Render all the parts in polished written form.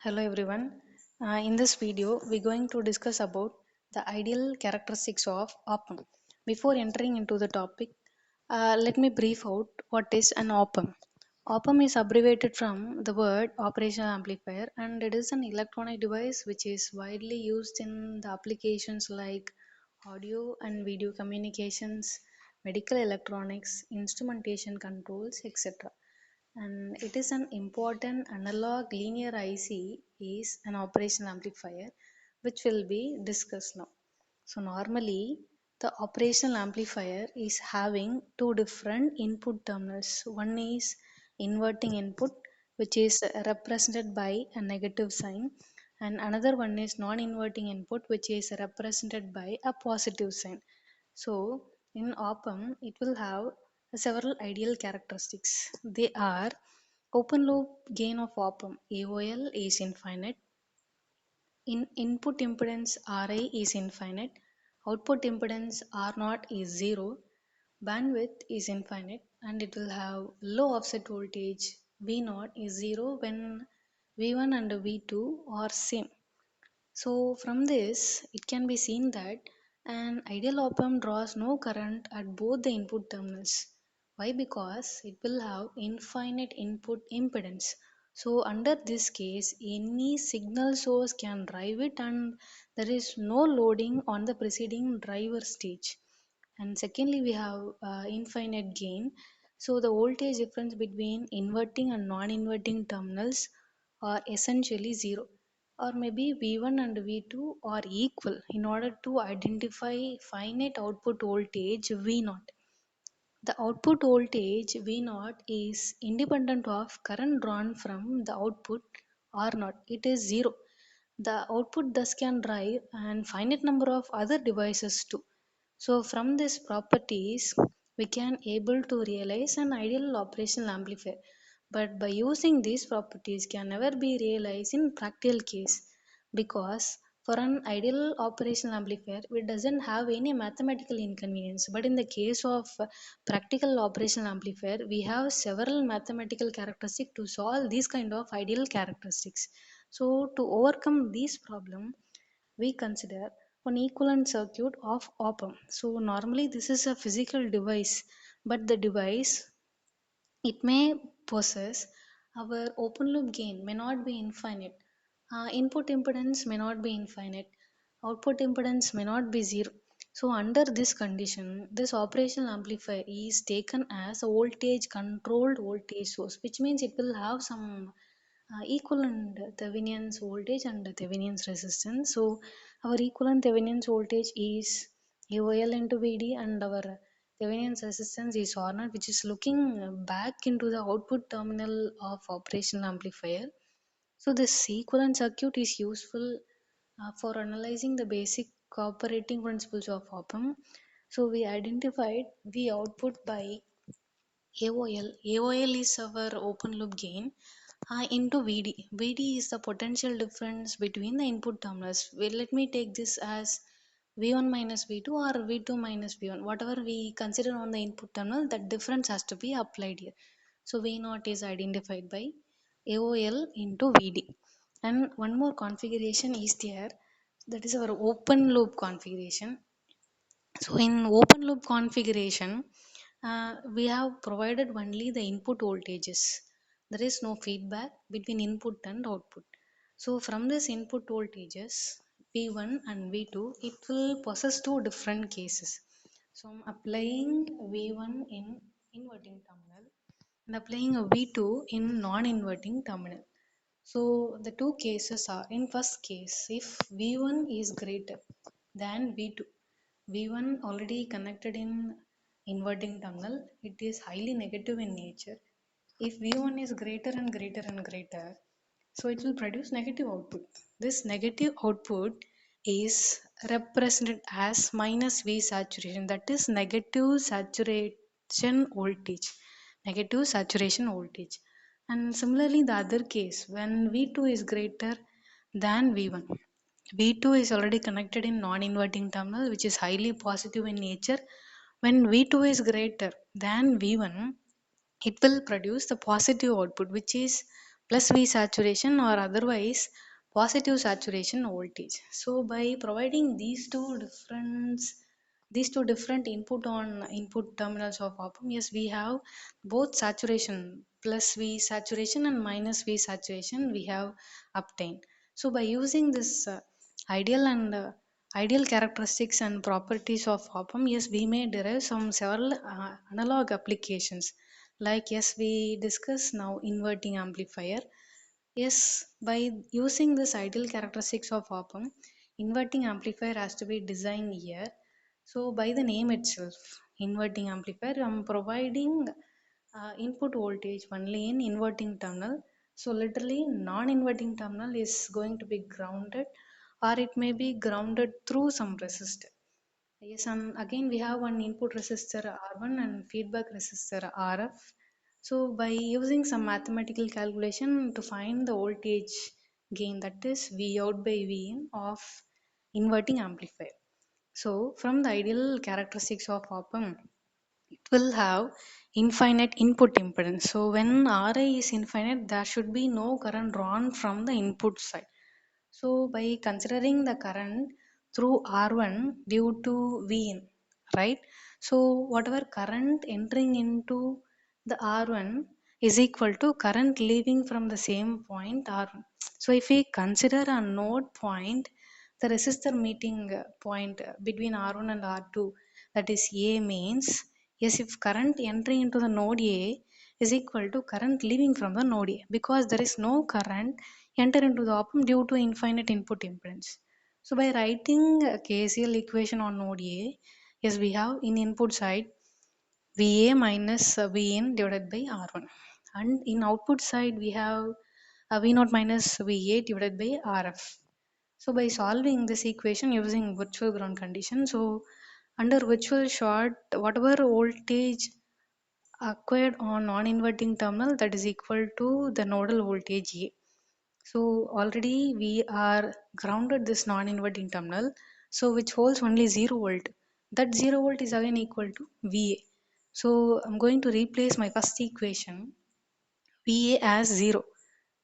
Hello everyone. In this video, we're going to discuss about the ideal characteristics of op-amp. Before entering into the topic, let me brief out what is an op-amp. Op-amp is abbreviated from the word operational amplifier, and it is an electronic device which is widely used in the applications like audio and video communications, medical electronics, instrumentation controls, etc. And it is an important analog linear IC is an operational amplifier which will be discussed now. So normally the operational amplifier is having two different input terminals. One is inverting input which is represented by a negative sign, and another one is non-inverting input which is represented by a positive sign. So in op-amp it will have several ideal characteristics. They are: open loop gain of op-amp AOL is infinite, input impedance Ri is infinite, output impedance R0 is 0, bandwidth is infinite, and it will have low offset voltage V0 is 0 when V1 and V2 are same. So from this, it can be seen that an ideal op-amp draws no current at both the input terminals. Why? Because it will have infinite input impedance. So under this case, any signal source can drive it and there is no loading on the preceding driver stage. And secondly, we have infinite gain. So the voltage difference between inverting and non-inverting terminals are essentially zero, or maybe V1 and V2 are equal in order to identify finite output voltage V0. The output voltage V0 is independent of current drawn from the output R0. It is zero. The output thus can drive an finite number of other devices too. So from these properties, we can able to realize an ideal operational amplifier. But by using these properties can never be realized in practical case, because for an ideal operational amplifier, it doesn't have any mathematical inconvenience. But in the case of practical operational amplifier, we have several mathematical characteristics to solve these kind of ideal characteristics. So to overcome this problem, we consider one equivalent circuit of op-amp. So normally this is a physical device, but the device, it may possess our open loop gain may not be infinite, input impedance may not be infinite, output impedance may not be zero. So under this condition, this operational amplifier is taken as a voltage controlled voltage source, which means it will have some equivalent Thevenin's voltage and Thevenin's resistance. So our equivalent Thevenin's voltage is AOL into VD, and our Thevenin's resistance is R0, which is looking back into the output terminal of operational amplifier. So this equivalent circuit is useful for analyzing the basic operating principles of op-amp. So we identified V output by AOL. AOL is our open loop gain into VD. VD is the potential difference between the input terminals. Well, let me take this as V1 minus V2 or V2 minus V1. Whatever we consider on the input terminal, that difference has to be applied here. So V0 is identified by AOL into VD. And one more configuration is there, that is our open loop configuration. So in open loop configuration, we have provided only the input voltages. There is no feedback between input and output. So from this input voltages, V1 and V2, it will possess two different cases. So I'm applying V1 in inverting terminal and applying a V2 in non-inverting terminal. So the two cases are, in first case, if V1 is greater than V2, V1 already connected in inverting terminal, it is highly negative in nature. If V1 is greater and greater and greater, so it will produce negative output. This negative output is represented as minus V saturation, that is negative saturation voltage. Negative saturation voltage. And similarly, the other case, when V2 is greater than V1, V2 is already connected in non-inverting terminal, which is highly positive in nature. When V2 is greater than V1, it will produce the positive output, which is plus V saturation or otherwise positive saturation voltage. So by providing these two different input terminals of op-amp, yes, we have both saturation plus V saturation and minus V saturation we have obtained. So by using this ideal and ideal characteristics and properties of op-amp, yes, we may derive some several analog applications. Like yes, we discuss now inverting amplifier. Yes, by using this ideal characteristics of op-amp, inverting amplifier has to be designed here. So by the name itself, inverting amplifier, I'm providing input voltage only in inverting terminal. So literally non-inverting terminal is going to be grounded, or it may be grounded through some resistor. Yes, and again we have one input resistor R1 and feedback resistor RF. So by using some mathematical calculation to find the voltage gain, that is V out by V in of inverting amplifier. So from the ideal characteristics of op-amp, it will have infinite input impedance. So when Ri is infinite, there should be no current drawn from the input side. So by considering the current through R1 due to V in, right? So whatever current entering into the R1 is equal to current leaving from the same point R1. So if we consider a node point, the resistor meeting point between R1 and R2, that is A, means yes, if current entering into the node A is equal to current leaving from the node A, because there is no current enter into the op-amp due to infinite input impedance. So by writing a KCL equation on node A, yes, we have in input side VA minus Vin divided by R1, and in output side we have V0 minus VA divided by RF. So by solving this equation using virtual ground condition, so under virtual short, whatever voltage acquired on non-inverting terminal, that is equal to the nodal voltage A. So already we are grounded this non-inverting terminal, so which holds only 0 volt. That 0 volt is again equal to VA. So I'm going to replace my first equation VA as 0.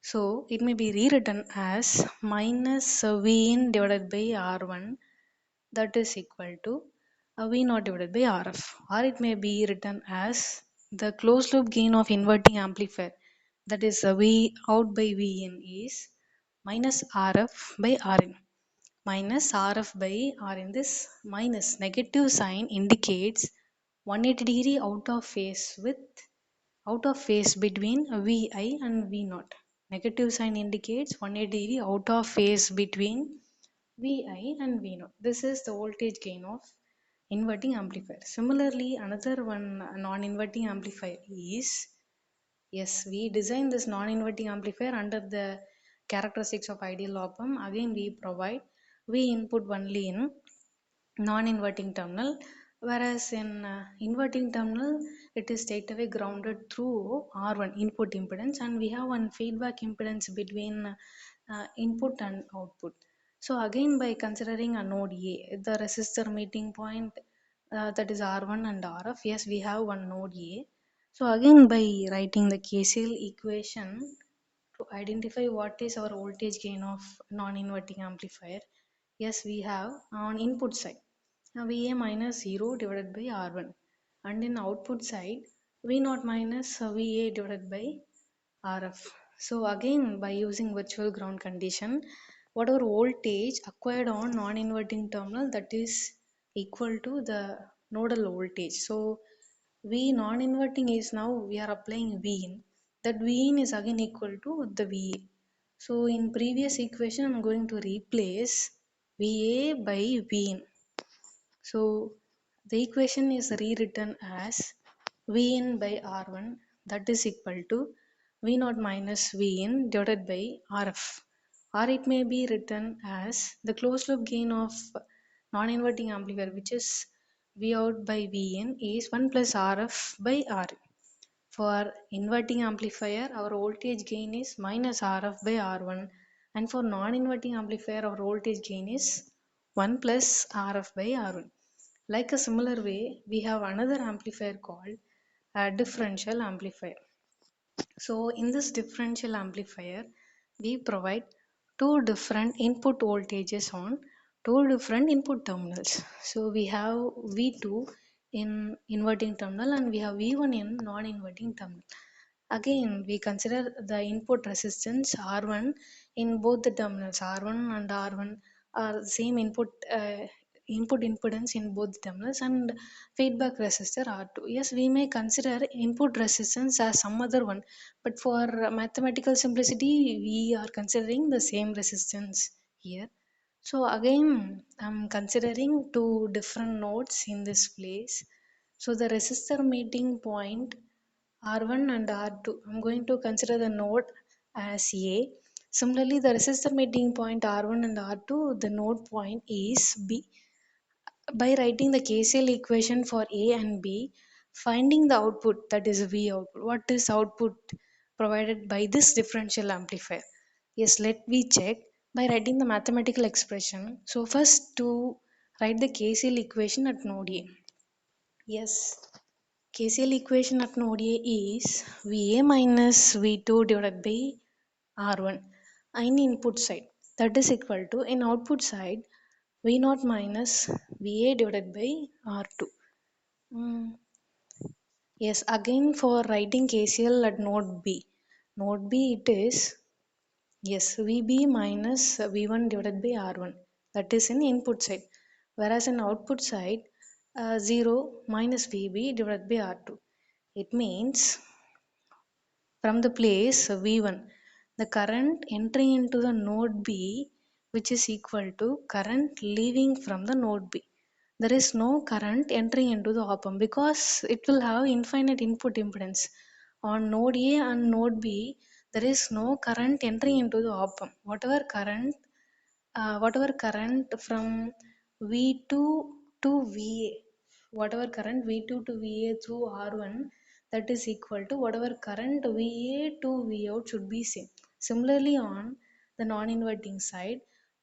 So it may be rewritten as minus Vin divided by R1, that is equal to V naught divided by RF, or it may be written as the closed loop gain of inverting amplifier, that is V out by Vin is minus RF by Rin, minus RF by Rin. This minus negative sign indicates 180-degree out of phase between Vi and V naught. Negative sign indicates 180-degree out of phase between Vi and V naught. This is the voltage gain of inverting amplifier. Similarly, another one non-inverting amplifier is, yes, we design this non-inverting amplifier under the characteristics of ideal op-amp. Again, we provide V input only in non-inverting terminal, whereas in inverting terminal it is straight away grounded through R1 input impedance, and we have one feedback impedance between input and output. So again, by considering a node A, the resistor meeting point, that is R1 and RF, yes, we have one node A. So again, by writing the KCL equation to identify what is our voltage gain of non-inverting amplifier, yes, we have on input side VA minus 0 divided by R1, and in output side V0 minus VA divided by RF. So again, by using virtual ground condition, whatever voltage acquired on non-inverting terminal, that is equal to the nodal voltage. So V non-inverting is, now we are applying V in. That V in is again equal to the VA. So in previous equation, I'm going to replace VA by V in. So the equation is rewritten as Vn by R1, that is equal to V0 minus Vn divided by Rf. Or it may be written as the closed loop gain of non-inverting amplifier, which is V out by Vn, is 1 plus Rf by Rin. For inverting amplifier, our voltage gain is minus Rf by R1, and for non-inverting amplifier, our voltage gain is 1 plus Rf by R1. Like a similar way, we have another amplifier called a differential amplifier. So in this differential amplifier, we provide two different input voltages on two different input terminals. So we have V2 in inverting terminal and we have V1 in non-inverting terminal. Again, we consider the input resistance R1 in both the terminals. R1 and R1 are the same input impedance in both terminals, and feedback resistor R2. Yes, we may consider input resistance as some other one, but for mathematical simplicity, we are considering the same resistance here. So again, I'm considering two different nodes in this place. So the resistor meeting point R1 and R2, I'm going to consider the node as A. Similarly, the resistor meeting point R1 and R2, the node point is B. By writing the KCL equation for A and B, finding the output, that is V output. What is output provided by this differential amplifier? Yes, let me check by writing the mathematical expression. So first to write the KCL equation at node A. Yes, KCL equation at node A is VA minus V2 divided by R1 in input side. That is equal to in output side V0 minus VA divided by R2. Mm, yes, again for writing KCL at node B. Node B it is, yes, VB minus V1 divided by R1. That is in input side. Whereas in output side, 0 minus VB divided by R2. It means from the place V1, the current entering into the node B, which is equal to current leaving from the node B. There is no current entering into the op amp because it will have infinite input impedance. On node A and node B, there is no current entering into the op amp. Whatever current from V2 to VA, whatever current V2 to VA through R1, that is equal to whatever current VA to V out should be same. Similarly, on the non-inverting side,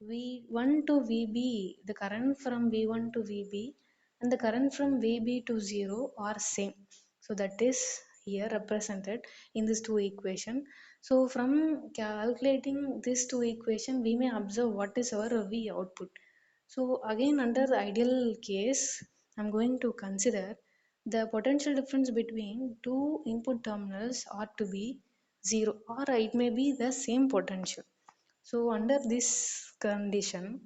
V1 to VB, the current from V1 to VB and the current from VB to 0 are same. So that is here represented in these two equation. So from calculating these two equation, we may observe what is our V output. So again, under the ideal case, I'm going to consider the potential difference between two input terminals ought to be 0, or it may be the same potential. So under this condition,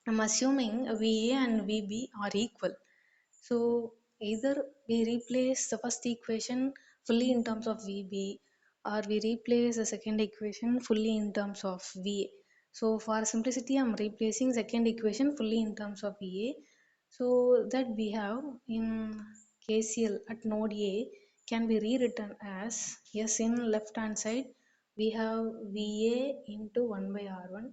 I'm assuming VA and VB are equal. So either we replace the first equation fully in terms of VB, or we replace the second equation fully in terms of VA. So for simplicity, I'm replacing second equation fully in terms of VA. So that we have in KCL at node A can be rewritten as, yes, in left hand side we have VA into 1 by R1.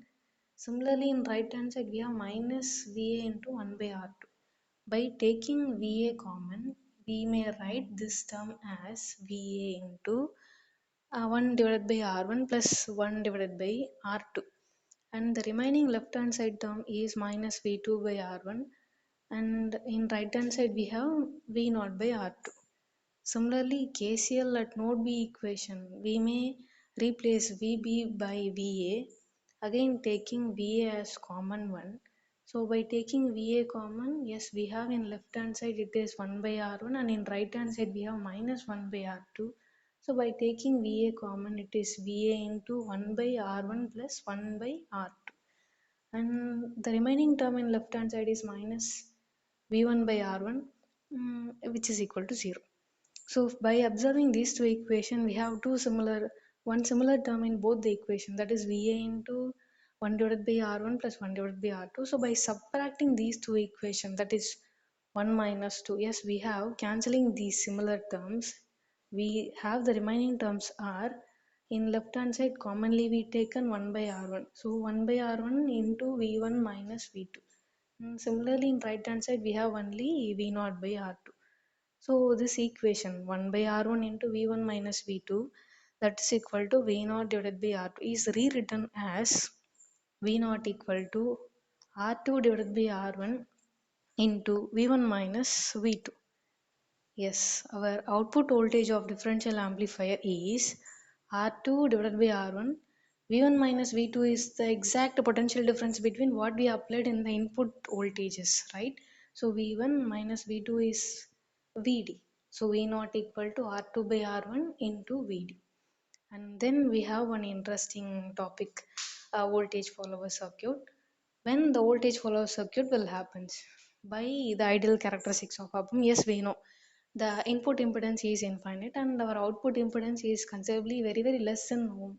Similarly in right hand side we have minus VA into 1 by R2. By taking VA common, we may write this term as VA into 1 divided by R1 plus 1 divided by R2. And the remaining left hand side term is minus V2 by R1. And in right hand side we have V0 by R2. Similarly, KCL at node B equation, we may replace VB by VA, again taking VA as common one. So by taking VA common, yes, we have in left hand side it is 1 by R1 and in right hand side we have minus 1 by R2. So by taking VA common, it is VA into 1 by R1 plus 1 by R2. And the remaining term in left hand side is minus V1 by R1, which is equal to 0. So by observing these two equations, we have one similar term in both the equation, that is VA into 1 divided by R1 plus 1 divided by R2. So by subtracting these two equations, that is 1 minus 2, yes, we have cancelling these similar terms. We have the remaining terms are in left hand side commonly we taken 1 by R1. So 1 by R1 into V1 minus V2. Similarly in right hand side we have only V0 by R2. So this equation 1 by R1 into V1 minus V2, that is equal to V0 divided by R2 is rewritten as V0 equal to R2 divided by R1 into V1 minus V2. Yes, our output voltage of differential amplifier is R2 divided by R1. V1 minus V2 is the exact potential difference between what we applied in the input voltages, right? So V1 minus V2 is Vd. So V naught equal to R2 by R1 into Vd. And then we have one interesting topic, voltage follower circuit. When the voltage follower circuit will happens by the ideal characteristics of op-amp, yes, we know the input impedance is infinite and our output impedance is considerably very less than ohm.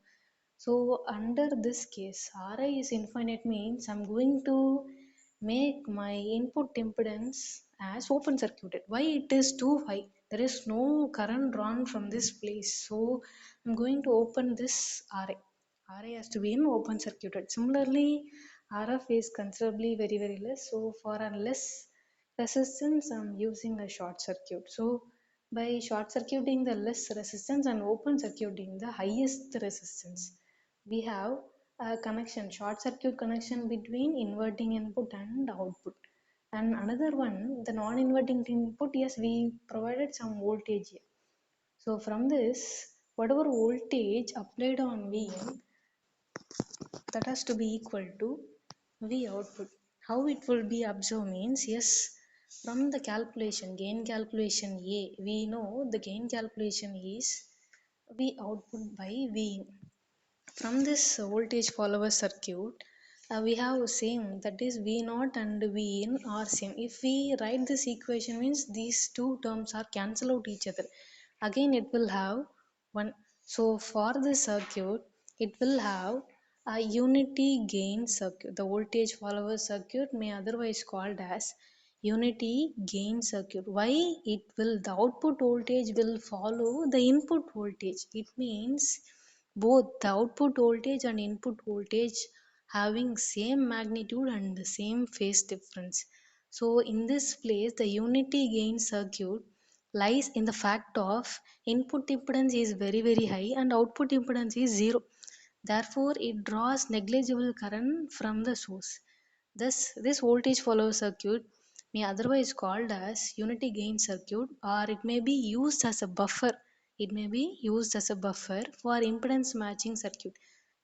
So under this case, Ri is infinite means I'm going to make my input impedance as open circuited. Why it is too high? There is no current drawn from this place. So I'm going to open this Ra. Ra has to be in open circuited. Similarly, RF is considerably very less. So for a less resistance, I'm using a short circuit. So by short circuiting the less resistance and open circuiting the highest resistance, we have a connection, short circuit connection between inverting input and output. And another one, the non-inverting input, yes, we provided some voltage here. So from this, whatever voltage applied on Vn, that has to be equal to V output. How it will be observed means, yes, from the calculation, gain calculation A, we know the gain calculation is V output by V in. From this voltage follower circuit, we have same, that is V naught and V in are same. If we write this equation means these two terms are cancel out each other. Again it will have one. So for this circuit, it will have a unity gain circuit. The voltage follower circuit may otherwise called as unity gain circuit. Why? It will, the output voltage will follow the input voltage. It means both the output voltage and input voltage having same magnitude and the same phase difference. So in this place, the unity gain circuit lies in the fact of input impedance is very high and output impedance is zero. Therefore it draws negligible current from the source. Thus this voltage follower circuit may otherwise called as unity gain circuit, or it may be used as a buffer. It may be used as a buffer for impedance matching circuit.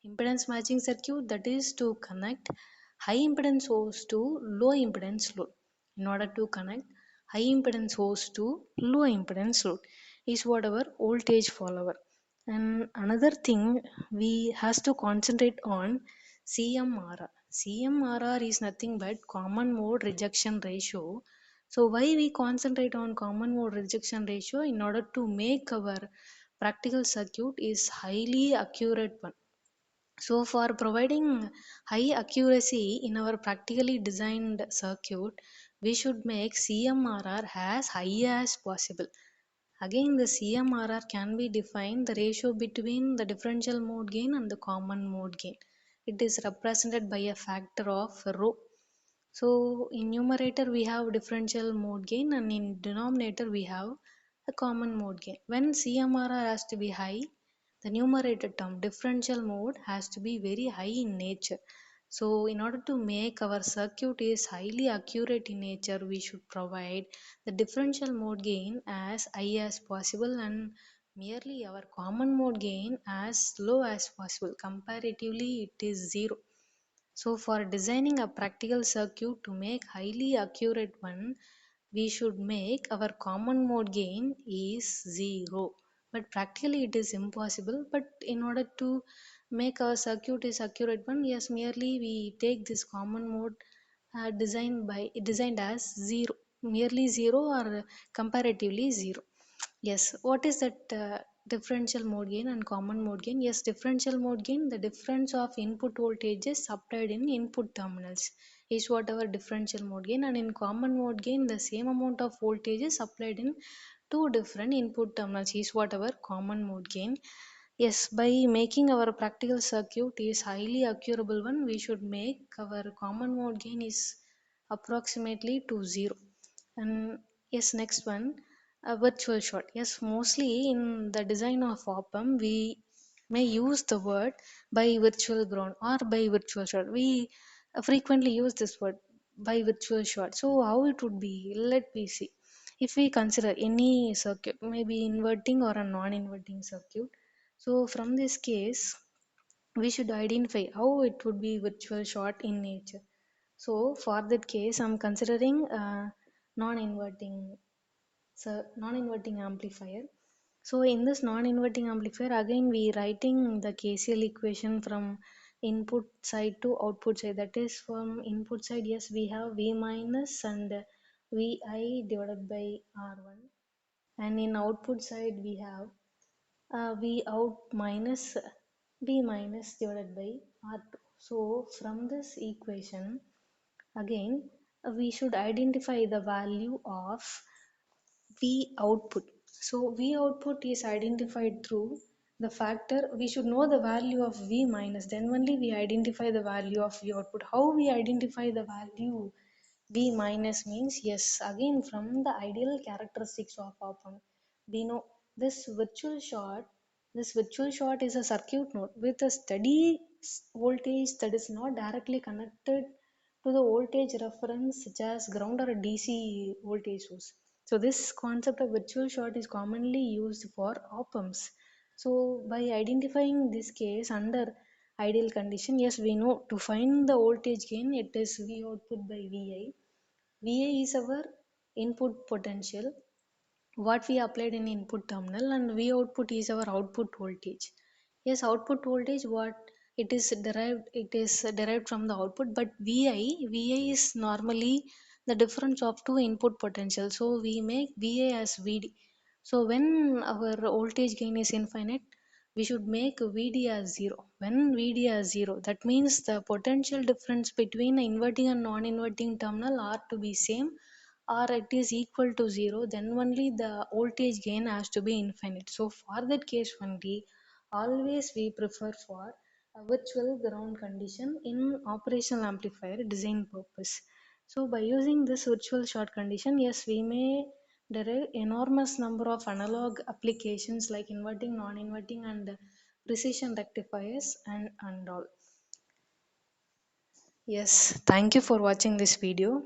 Impedance matching circuit, that is to connect high impedance source to low impedance load. In order to connect high impedance source to low impedance load is whatever voltage follower. And another thing, we has to concentrate on CMRR. CMRR is nothing but common mode rejection ratio. So why we concentrate on common mode rejection ratio? In order to make our practical circuit is highly accurate one. So for providing high accuracy in our practically designed circuit, we should make CMRR as high as possible. Again, the CMRR can be defined the ratio between the differential mode gain and the common mode gain. It is represented by a factor of rho. So in numerator we have differential mode gain and in denominator we have a common mode gain. When CMRR has to be high, the numerator term differential mode has to be very high in nature. So in order to make our circuit is highly accurate in nature, we should provide the differential mode gain as high as possible and merely our common mode gain as low as possible. Comparatively it is zero. So for designing a practical circuit to make highly accurate one, we should make our common mode gain is zero. But practically it is impossible. But in order to make our circuit is accurate one, yes, merely we take this common mode designed as zero, merely zero or comparatively zero. Yes, what is that differential mode gain and common mode gain? Yes, differential mode gain, the difference of input voltages applied in input terminals is whatever differential mode gain, and in common mode gain, the same amount of voltages applied in two different input terminals is whatever common mode gain. Yes, by making our practical circuit is highly accurable one, we should make our common mode gain is approximately to zero. And yes, next one, a virtual short. Yes, mostly in the design of op-amp, we may use the word by virtual ground or by virtual short. We frequently use this word by virtual short. So how it would be? Let me see. If we consider any circuit, maybe inverting or a non-inverting circuit, So from this case, we should identify how it would be virtual short in nature. So for that case, I'm considering non-inverting non-inverting amplifier. So in this non-inverting amplifier, again we writing the KCL equation from input side to output side. That is, from input side, yes, we have V minus and Vi divided by R1, and in output side we have V out minus B minus divided by R2. So from this equation, again we should identify the value of V output. So V output is identified through the factor. We should know the value of V minus, then only we identify the value of V output. How we identify the value V minus means, yes, again from the ideal characteristics of op-amp, we know this virtual short. This virtual short is a circuit node with a steady voltage that is not directly connected to the voltage reference such as ground or a DC voltage source. So this concept of virtual short is commonly used for op-amps. So by identifying this case under ideal condition, yes, we know to find the voltage gain, it is V output by Vi. Vi is our input potential, what we applied in input terminal, and V output is our output voltage. Yes, output voltage, what it is derived from the output, but Vi is normally the difference of two input potential. So we make Va as Vd. So when our voltage gain is infinite, we should make Vd as zero. When Vd as zero, that means the potential difference between inverting and non-inverting terminal are to be same, or it is equal to zero, then only the voltage gain has to be infinite. So for that case only, always we prefer for a virtual ground condition in operational amplifier design purpose. So by using this virtual short condition, yes, we may derive enormous number of analog applications like inverting, non-inverting, and precision rectifiers and all. Yes, thank you for watching this video.